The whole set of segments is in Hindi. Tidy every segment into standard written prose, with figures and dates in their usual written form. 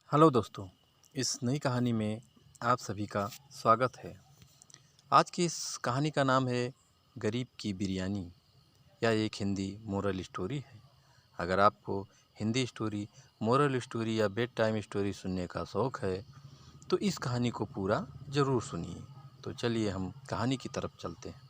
हेलो दोस्तों, इस नई कहानी में आप सभी का स्वागत है। आज की इस कहानी का नाम है गरीब की बिरयानी। यह एक हिंदी मोरल स्टोरी है। अगर आपको हिंदी स्टोरी, मोरल स्टोरी या बेड टाइम स्टोरी सुनने का शौक़ है तो इस कहानी को पूरा ज़रूर सुनिए। तो चलिए हम कहानी की तरफ चलते हैं।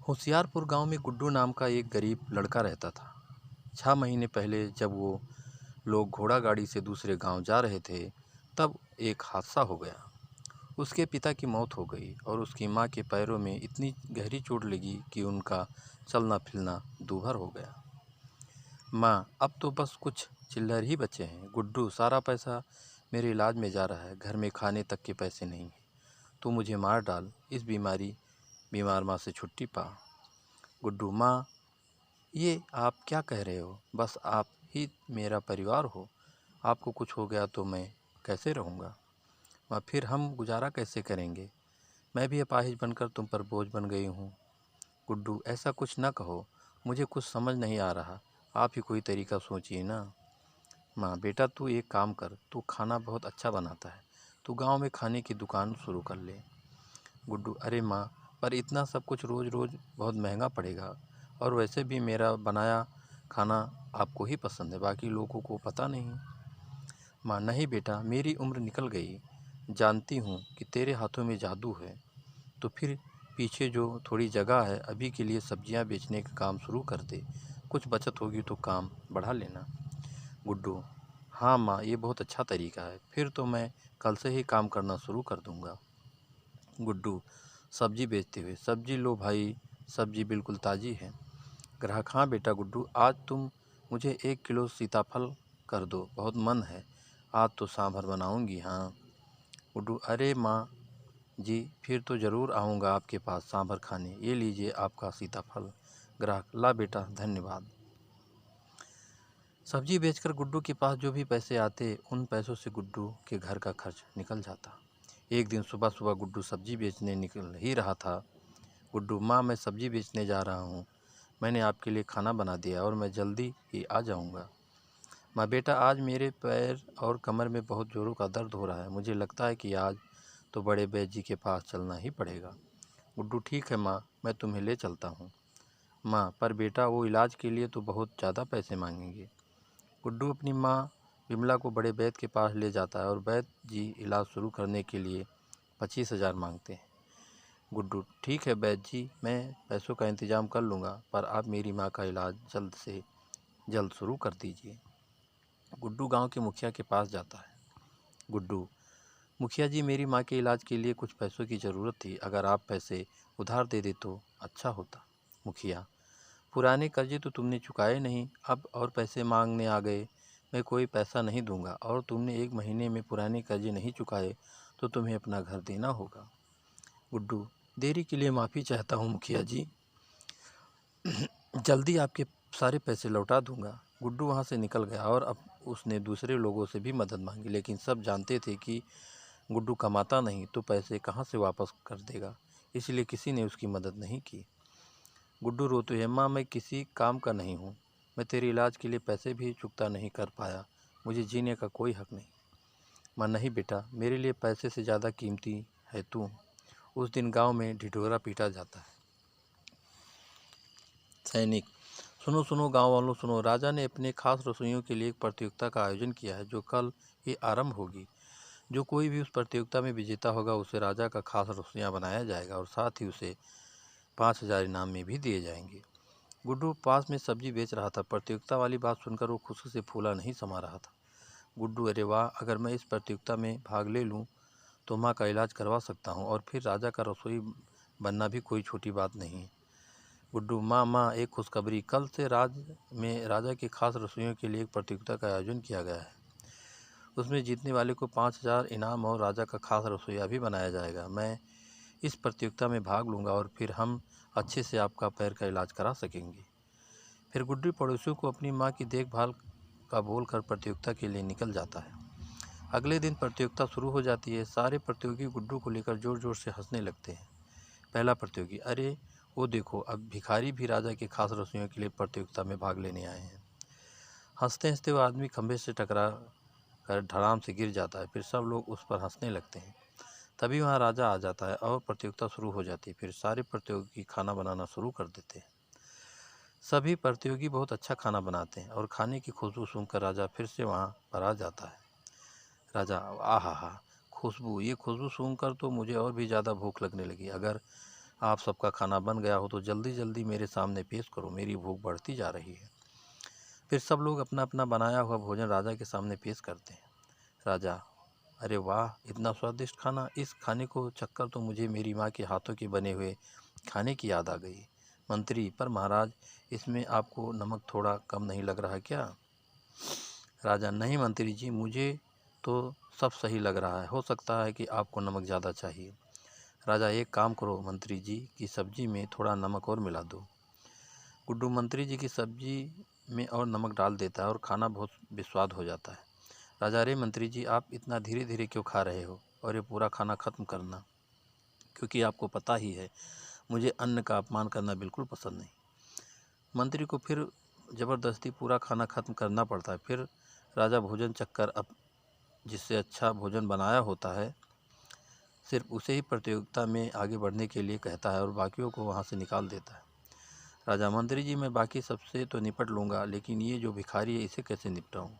होशियारपुर गांव में गुड्डू नाम का एक गरीब लड़का रहता था। 6 महीने पहले जब वो लोग घोड़ा गाड़ी से दूसरे गांव जा रहे थे तब एक हादसा हो गया। उसके पिता की मौत हो गई और उसकी मां के पैरों में इतनी गहरी चोट लगी कि उनका चलना फिरना दूभर हो गया। मां, अब तो बस कुछ चिल्लर ही बचे हैं। गुड्डू, सारा पैसा मेरे इलाज में जा रहा है, घर में खाने तक के पैसे नहीं हैं। तू मुझे मार डाल, इस बीमार माँ से छुट्टी पा। गुड्डू, माँ, ये आप क्या कह रहे हो? बस आप ही मेरा परिवार हो। आपको कुछ हो गया तो मैं कैसे रहूँगा? माँ, फिर हम गुजारा कैसे करेंगे? मैं भी अपाहिज बनकर तुम पर बोझ बन गई हूँ। गुड्डू, ऐसा कुछ ना कहो, मुझे कुछ समझ नहीं आ रहा। आप ही कोई तरीका सोचिए ना। माँ, बेटा तू एक काम कर, तू खाना बहुत अच्छा बनाता है, तू गांव में खाने की दुकान शुरू कर ले। गुड्डू, अरे माँ, पर इतना सब कुछ रोज़ रोज़ बहुत महंगा पड़ेगा, और वैसे भी मेरा बनाया खाना आपको ही पसंद है, बाकी लोगों को पता नहीं। माँ, नहीं बेटा, मेरी उम्र निकल गई, जानती हूँ कि तेरे हाथों में जादू है। तो फिर पीछे जो थोड़ी जगह है, अभी के लिए सब्जियाँ बेचने का काम शुरू कर दे, कुछ बचत होगी तो काम बढ़ा लेना। गुड्डू, हाँ माँ, ये बहुत अच्छा तरीका है, फिर तो मैं कल से ही काम करना शुरू कर दूँगा। गुड्डू सब्जी बेचते हुए, सब्जी लो भाई, सब्जी बिल्कुल ताज़ी है। ग्राहक, हाँ बेटा गुड्डू, आज तुम मुझे 1 किलो सीताफल कर दो, बहुत मन है, आज तो सांभर बनाऊंगी। हाँ। गुड्डू, अरे माँ जी, फिर तो ज़रूर आऊँगा आपके पास सांभर खाने, ये लीजिए आपका सीताफल। ग्राहक, ला बेटा, धन्यवाद। सब्जी बेचकर गुड्डू के पास जो भी पैसे आते, उन पैसों से गुड्डू के घर का खर्च निकल जाता। एक दिन सुबह सुबह गुड्डू सब्जी बेचने निकल ही रहा था। गुड्डू, माँ, मैं सब्जी बेचने जा रहा हूँ, मैंने आपके लिए खाना बना दिया और मैं जल्दी ही आ जाऊँगा। माँ, बेटा आज मेरे पैर और कमर में बहुत ज़ोरों का दर्द हो रहा है, मुझे लगता है कि आज तो बड़े वैद्य जी के पास चलना ही पड़ेगा। गुड्डू, ठीक है माँ, मैं तुम्हें ले चलता हूँ। माँ, पर बेटा वो इलाज के लिए तो बहुत ज़्यादा पैसे मांगेंगे। गुड्डू अपनी माँ विमला को बड़े वैद्य के पास ले जाता है और वैद्य जी इलाज शुरू करने के लिए 25,000 मांगते हैं। गुड्डू, ठीक है वैद्य जी, मैं पैसों का इंतज़ाम कर लूँगा, पर आप मेरी माँ का इलाज जल्द से जल्द शुरू कर दीजिए। गुड्डू गांव के मुखिया के पास जाता है। गुड्डू, मुखिया जी, मेरी माँ के इलाज के लिए कुछ पैसों की ज़रूरत थी, अगर आप पैसे उधार दे दे तो अच्छा होता। मुखिया, पुराने कर्जे तो तुमने चुकाए नहीं, अब और पैसे मांगने आ गए। मैं कोई पैसा नहीं दूंगा, और तुमने 1 महीने में पुराने कर्जे नहीं चुकाए तो तुम्हें अपना घर देना होगा। गुड्डू, देरी के लिए माफ़ी चाहता हूँ मुखिया जी, जल्दी आपके सारे पैसे लौटा दूंगा। गुड्डू वहाँ से निकल गया और अब उसने दूसरे लोगों से भी मदद मांगी, लेकिन सब जानते थे कि गुड्डू कमाता नहीं तो पैसे कहाँ से वापस कर देगा, इसलिए किसी ने उसकी मदद नहीं की। गुड्डू रोते हुए, माँ, मैं किसी काम का नहीं हूँ, मैं तेरे इलाज के लिए पैसे भी चुकता नहीं कर पाया, मुझे जीने का कोई हक नहीं। माँ, नहीं बेटा, मेरे लिए पैसे से ज़्यादा कीमती है तू। उस दिन गांव में ढिढोरा पीटा जाता है। सैनिक, सुनो सुनो गांव वालों सुनो, राजा ने अपने खास रसोइयों के लिए एक प्रतियोगिता का आयोजन किया है जो कल ही आरंभ होगी। जो कोई भी उस प्रतियोगिता में विजेता होगा उसे राजा का खास रसोइयाँ बनाया जाएगा और साथ ही उसे 5,000 इनाम में भी दिए जाएंगे। गुड्डू पास में सब्जी बेच रहा था। प्रतियोगिता वाली बात सुनकर वो खुशी से फूला नहीं समा रहा था। गुड्डू, अरे वाह, अगर मैं इस प्रतियोगिता में भाग ले लूँ तो माँ का इलाज करवा सकता हूँ और फिर राजा का रसोई बनना भी कोई छोटी बात नहीं है। गुड्डू, माँ माँ, एक खुशखबरी, कल से राजा के खास रसोइयों के लिए एक प्रतियोगिता का आयोजन किया गया है। उसमें जीतने वाले को 5,000 इनाम और राजा का खास रसोइया भी बनाया जाएगा। मैं इस प्रतियोगिता में भाग लूँगा और फिर हम अच्छे से आपका पैर का इलाज करा सकेंगे। फिर गुड्डू पड़ोसियों को अपनी माँ की देखभाल का बोलकर प्रतियोगिता के लिए निकल जाता है। अगले दिन प्रतियोगिता शुरू हो जाती है। सारे प्रतियोगी गुड्डू को लेकर ज़ोर ज़ोर से हंसने लगते हैं। पहला प्रतियोगी, अरे वो देखो, अब भिखारी भी राजा के खास रसोइयों के लिए प्रतियोगिता में भाग लेने आए हैं। हंसते हंसते वो आदमी खंभे से टकरा कर धड़ाम से गिर जाता है। फिर सब लोग उस पर हंसने लगते हैं। तभी वहाँ राजा आ जाता है और प्रतियोगिता शुरू हो जाती है। फिर सारे प्रतियोगी खाना बनाना शुरू कर देते हैं। सभी प्रतियोगी बहुत अच्छा खाना बनाते हैं और खाने की खुशबू सुनकर राजा फिर से वहाँ पर आ जाता है। राजा, आहा हा, खुशबू, ये खुशबू सुनकर तो मुझे और भी ज़्यादा भूख लगने लगी। अगर आप सबका खाना बन गया हो तो जल्दी जल्दी मेरे सामने पेश करो, मेरी भूख बढ़ती जा रही है। फिर सब लोग अपना अपना बनाया हुआ भोजन राजा के सामने पेश करते हैं। राजा, अरे वाह, इतना स्वादिष्ट खाना! इस खाने को चखकर तो मुझे मेरी माँ के हाथों के बने हुए खाने की याद आ गई। मंत्री, पर महाराज, इसमें आपको नमक थोड़ा कम नहीं लग रहा क्या? राजा, नहीं मंत्री जी, मुझे तो सब सही लग रहा है। हो सकता है कि आपको नमक ज़्यादा चाहिए। राजा, एक काम करो मंत्री जी की सब्जी में थोड़ा नमक और मिला दो। गुड्डू मंत्री जी की सब्जी में और नमक डाल देता है और खाना बहुत बेस्वाद हो जाता है। राजा, अरे मंत्री जी, आप इतना धीरे धीरे क्यों खा रहे हो? और ये पूरा खाना ख़त्म करना, क्योंकि आपको पता ही है मुझे अन्न का अपमान करना बिल्कुल पसंद नहीं। मंत्री को फिर ज़बरदस्ती पूरा खाना ख़त्म करना पड़ता है। फिर राजा भोजन चखकर अब जिससे अच्छा भोजन बनाया होता है सिर्फ उसे ही प्रतियोगिता में आगे बढ़ने के लिए कहता है और बाकियों को वहाँ से निकाल देता है। राजा, मंत्री जी, मैं बाकी सबसे तो निपट लूँगा, लेकिन ये जो भिखारी है इसे कैसे निपटाऊँ?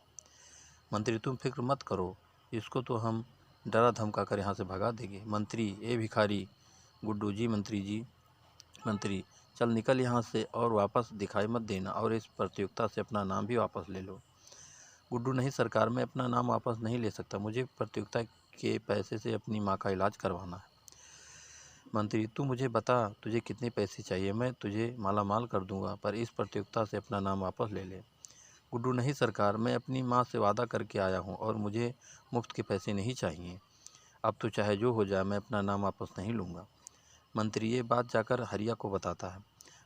मंत्री, तुम फिक्र मत करो, इसको तो हम डरा धमका कर यहाँ से भगा देंगे। मंत्री, ए भिखारी! गुड्डू, जी मंत्री जी। मंत्री, चल निकल यहाँ से और वापस दिखाई मत देना, और इस प्रतियोगिता से अपना नाम भी वापस ले लो। गुड्डू, नहीं सरकार, मैं अपना नाम वापस नहीं ले सकता। मुझे प्रतियोगिता के पैसे से अपनी माँ का इलाज करवाना है। मंत्री, तू मुझे बता तुझे कितने पैसे चाहिए, मैं तुझे माला माल कर दूंगा, पर इस प्रतियोगिता से अपना नाम वापस ले ले। गुड्डू, नहीं सरकार, मैं अपनी माँ से वादा करके आया हूँ और मुझे मुफ्त के पैसे नहीं चाहिए। अब तो चाहे जो हो जाए, मैं अपना नाम वापस नहीं लूँगा। मंत्री ये बात जाकर हरिया को बताता है।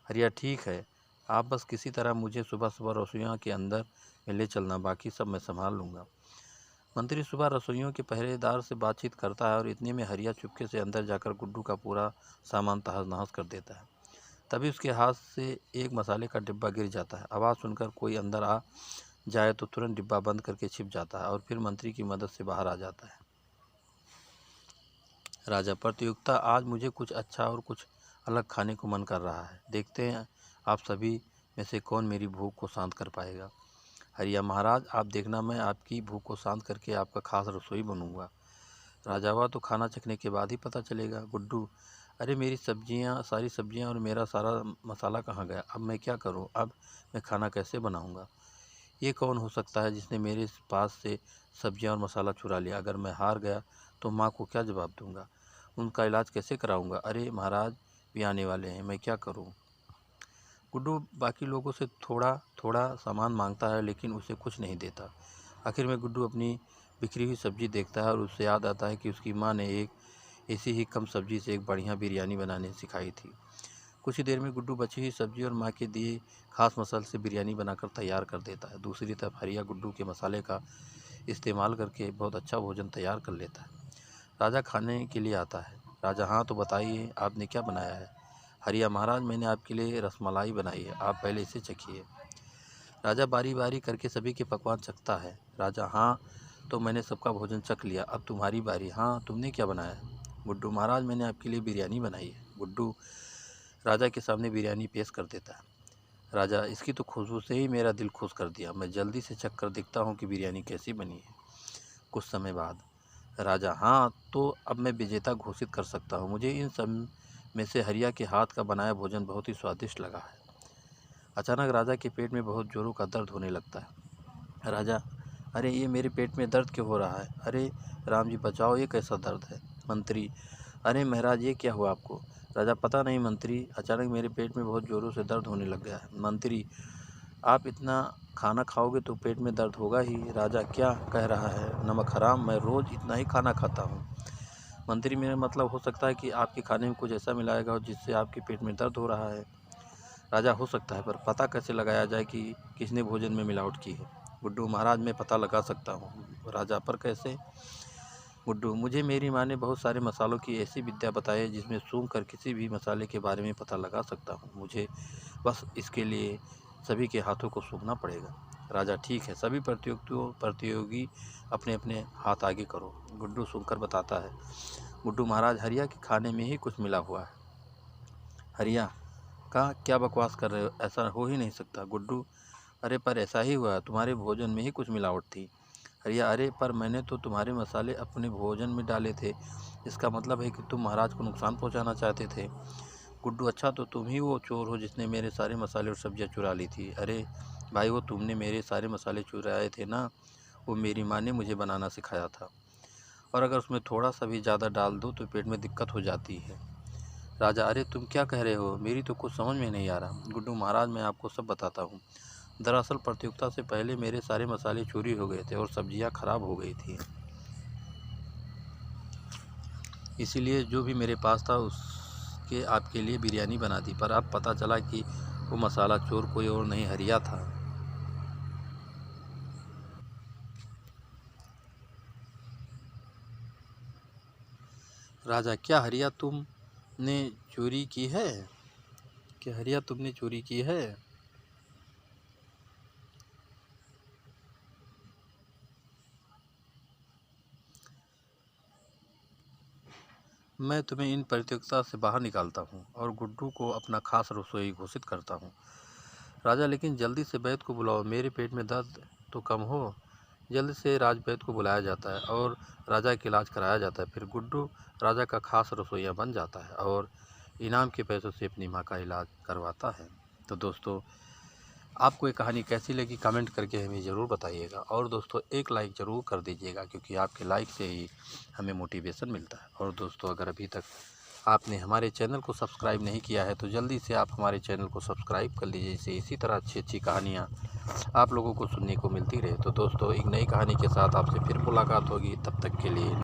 हरिया, ठीक है, आप बस किसी तरह मुझे सुबह सुबह रसोइयाँ के अंदर में ले चलना, बाकी सब मैं संभाल लूँगा। मंत्री सुबह रसोइयों के पहरेदार से बातचीत करता है और इतने में हरिया चुपके से अंदर जाकर गुड्डू का पूरा सामान तहस नहस कर देता है। तभी उसके हाथ से एक मसाले का डिब्बा गिर जाता है। आवाज़ सुनकर कोई अंदर आ जाए तो तुरंत डिब्बा बंद करके छिप जाता है और फिर मंत्री की मदद से बाहर आ जाता है। राजा, प्रतियोगिता आज मुझे कुछ अच्छा और कुछ अलग खाने को मन कर रहा है। देखते हैं आप सभी में से कौन मेरी भूख को शांत कर पाएगा। हरिया, महाराज आप देखना, मैं आपकी भूख को शांत करके आपका खास रसोई बनूंगा। राजा, हुआ तो खाना चखने के बाद ही पता चलेगा। गुड्डू, अरे मेरी सब्जियां, सारी सब्जियां और मेरा सारा मसाला कहाँ गया? अब मैं क्या करूं? अब मैं खाना कैसे बनाऊंगा? ये कौन हो सकता है जिसने मेरे पास से सब्जियां और मसाला चुरा लिया? अगर मैं हार गया तो माँ को क्या जवाब दूंगा? उनका इलाज कैसे कराऊंगा? अरे महाराज भी आने वाले हैं, मैं क्या करूं? गुड्डू बाकी लोगों से थोड़ा थोड़ा सामान मांगता है, लेकिन उसे कुछ नहीं देता। आखिर में गुड्डू अपनी बिखरी हुई सब्जी देखता है और उसे याद आता है कि उसकी माँ ने एक ऐसी ही कम सब्जी से एक बढ़िया बिरयानी बनाने सिखाई थी। कुछ ही देर में गुड्डू बची हुई सब्जी और माँ के दिए खास मसाले से बिरयानी बनाकर तैयार कर देता है। दूसरी तरफ हरिया गुड्डू के मसाले का इस्तेमाल करके बहुत अच्छा भोजन तैयार कर लेता है। राजा खाने के लिए आता है। राजा, हाँ तो बताइए आपने क्या बनाया है? हरिया, महाराज मैंने आपके लिए रसमलाई बनाई है, आप पहले इसे चखिए। राजा बारी बारी करके सभी के पकवान चखता है। राजा, हाँ तो मैंने सबका भोजन चख लिया, अब तुम्हारी बारी। हाँ, तुमने क्या बनाया है? गुड्डू, महाराज मैंने आपके लिए बिरयानी बनाई है। गुड्डू राजा के सामने बिरयानी पेश कर देता है। राजा, इसकी तो खुशबू से ही मेरा दिल खुश कर दिया, मैं जल्दी से चख कर देखता हूँ कि बिरयानी कैसी बनी है। कुछ समय बाद राजा, हाँ तो अब मैं विजेता घोषित कर सकता हूँ, मुझे इन सब में से हरिया के हाथ का बनाया भोजन बहुत ही स्वादिष्ट लगा है। अचानक राजा के पेट में बहुत जोरों का दर्द होने लगता है। राजा, अरे ये मेरे पेट में दर्द क्यों हो रहा है? अरे राम जी बचाओ, ये कैसा दर्द है? मंत्री, अरे महाराज ये क्या हुआ आपको? राजा, पता नहीं मंत्री, अचानक मेरे पेट में बहुत ज़ोरों से दर्द होने लग गया है। मंत्री, आप इतना खाना खाओगे तो पेट में दर्द होगा ही। राजा, क्या कह रहा है? नमक हराम, मैं रोज़ इतना ही खाना खाता हूँ। मंत्री, मेरा मतलब हो सकता है कि आपके खाने में कुछ ऐसा मिलाएगा हो जिससे आपके पेट में दर्द हो रहा है। राजा, हो सकता है, पर पता कैसे लगाया जाए कि किसने भोजन में मिलावट की है? गुड्डू, महाराज मैं पता लगा सकता हूँ। राजा, पर कैसे? गुड्डू, मुझे मेरी माँ ने बहुत सारे मसालों की ऐसी विद्या बताई है जिसमें सूंघ कर किसी भी मसाले के बारे में पता लगा सकता हूँ। मुझे बस इसके लिए सभी के हाथों को सूंघना पड़ेगा। राजा ठीक है, सभी प्रतियोगी अपने अपने हाथ आगे करो। गुड्डू सुनकर बताता है, गुड्डू महाराज, हरिया के खाने में ही कुछ मिला हुआ है। हरिया कहा, क्या बकवास कर रहे हो, ऐसा हो ही नहीं सकता। गुड्डू, अरे पर ऐसा ही हुआ, तुम्हारे भोजन में ही कुछ मिलावट थी। हरिया, अरे पर मैंने तो तुम्हारे मसाले अपने भोजन में डाले थे, इसका मतलब है कि तुम महाराज को नुकसान पहुंचाना चाहते थे। गुड्डू, अच्छा तो तुम ही वो चोर हो जिसने मेरे सारे मसाले और सब्जियां चुरा ली थी। अरे भाई, वो तुमने मेरे सारे मसाले चुराए थे ना, वो मेरी माँ ने मुझे बनाना सिखाया था, और अगर उसमें थोड़ा सा भी ज़्यादा डाल दो तो पेट में दिक्कत हो जाती है। राजा, अरे तुम क्या कह रहे हो, मेरी तो कुछ समझ में नहीं आ रहा। गुड्डू, महाराज मैं आपको सब बताता हूँ। दरअसल प्रतियोगिता से पहले मेरे सारे मसाले चोरी हो गए थे और सब्जियां खराब हो गई थी, इसीलिए जो भी मेरे पास था उसके आपके लिए बिरयानी बना दी, पर अब पता चला कि वो मसाला चोर कोई और नहीं, हरिया था। राजा, क्या हरिया तुमने चोरी की है? क्या हरिया तुमने चोरी की है? मैं तुम्हें इन प्रतियोगिता से बाहर निकालता हूँ और गुड्डू को अपना खास रसोई घोषित करता हूँ। राजा, लेकिन जल्दी से वैद्य को बुलाओ, मेरे पेट में दर्द तो कम हो। जल्दी से राजवैद्य को बुलाया जाता है और राजा का इलाज कराया जाता है। फिर गुड्डू राजा का खास रसोइया बन जाता है और इनाम के पैसों से अपनी माँ का इलाज करवाता है। तो दोस्तों, आपको ये कहानी कैसी लगी कमेंट करके हमें ज़रूर बताइएगा, और दोस्तों एक लाइक ज़रूर कर दीजिएगा, क्योंकि आपके लाइक से ही हमें मोटिवेशन मिलता है। और दोस्तों, अगर अभी तक आपने हमारे चैनल को सब्सक्राइब नहीं किया है तो जल्दी से आप हमारे चैनल को सब्सक्राइब कर लीजिए, जिससे इसी तरह अच्छी अच्छी कहानियाँ आप लोगों को सुनने को मिलती रहे। तो दोस्तों, एक नई कहानी के साथ आपसे फिर मुलाकात होगी, तब तक के लिए